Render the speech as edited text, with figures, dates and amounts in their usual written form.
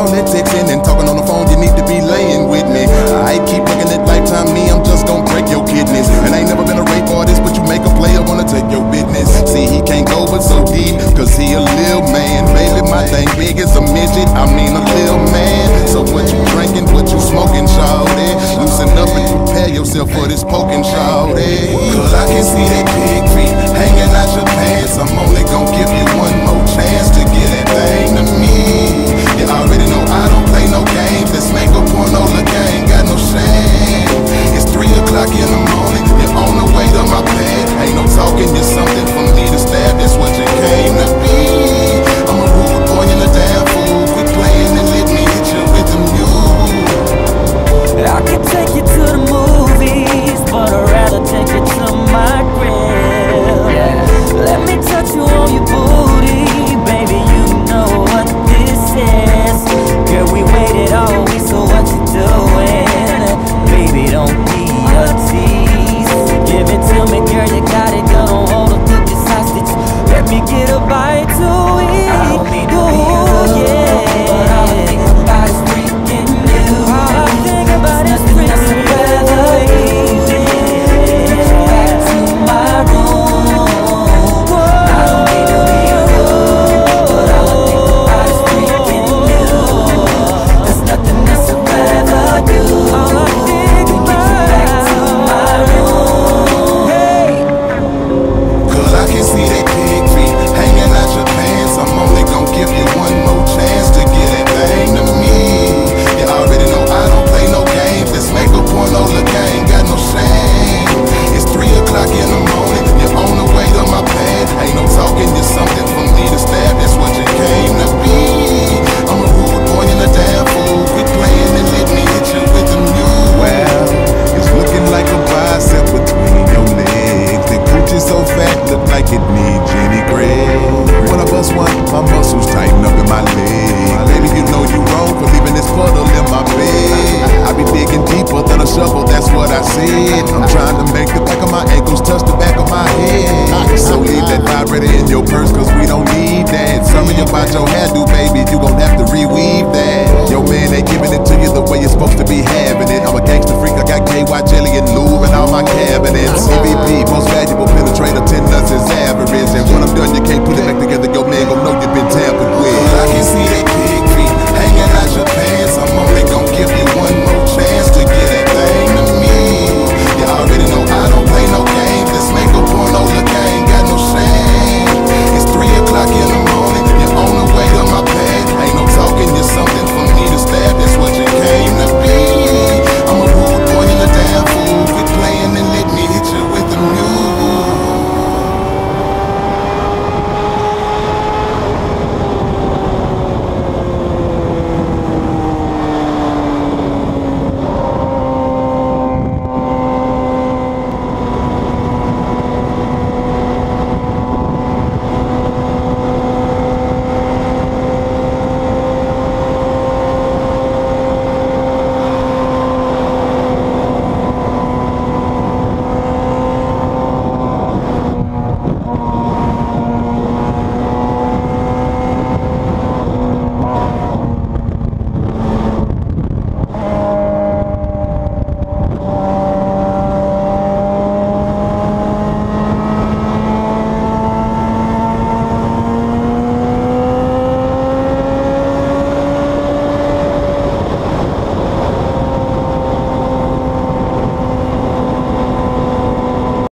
all that texting and talking on the phone, you need to be laying with me. I keep looking at Lifetime, me, I'm just gonna break your kidneys. And I ain't never been a rape artist, but you make a player wanna take your business. See, he can't go but so deep, cause he a little man. Baby, my thing big as a midget, I mean a little man. So what you drinking, what you smoking, shawty? Loosen up and prepare yourself for this poking, shawty. Cause I can see that big feet hanging out your pants. I'm only gonna give you one more chance to get that thing to me. You already know I don't play no games. Let's make a porno, look, I ain't got no shame. It's 3 o'clock in the morning, you're on the way to my bed. Ain't no talking, you're something for me to stab. That's what you came to be. I'm a rude boy in a damn fool. Quit playing and let me hit you with the mule. I could take you to the movies, but I'd rather take you to my grill. Yeah. Let me touch you on your booty, baby, you know what this is. Girl, we waited all week, so what you doing? Baby, don't be a tease. Give it to me, girl, you got it, girl, don't hold up to this hostage. Let me get a bite to eat. I don't need to be good, yeah, but all I think about is freaking you. All I think about is freaking you. I'm trying to make the back of my ankles touch the back of my head. So leave that vibrator in your purse, cause we don't need that. Something about your hairdo, baby, you gon' have to reweave that. Yo man ain't giving it to you the way you're supposed to be having it. I'm a gangster freak, I got KY jelly and lube in all my cabinets. MVP, most valuable penetrator, 10 nuts is average. And when I'm done, you can't put it back together, yo man gon' know you've been tampered with. I can see that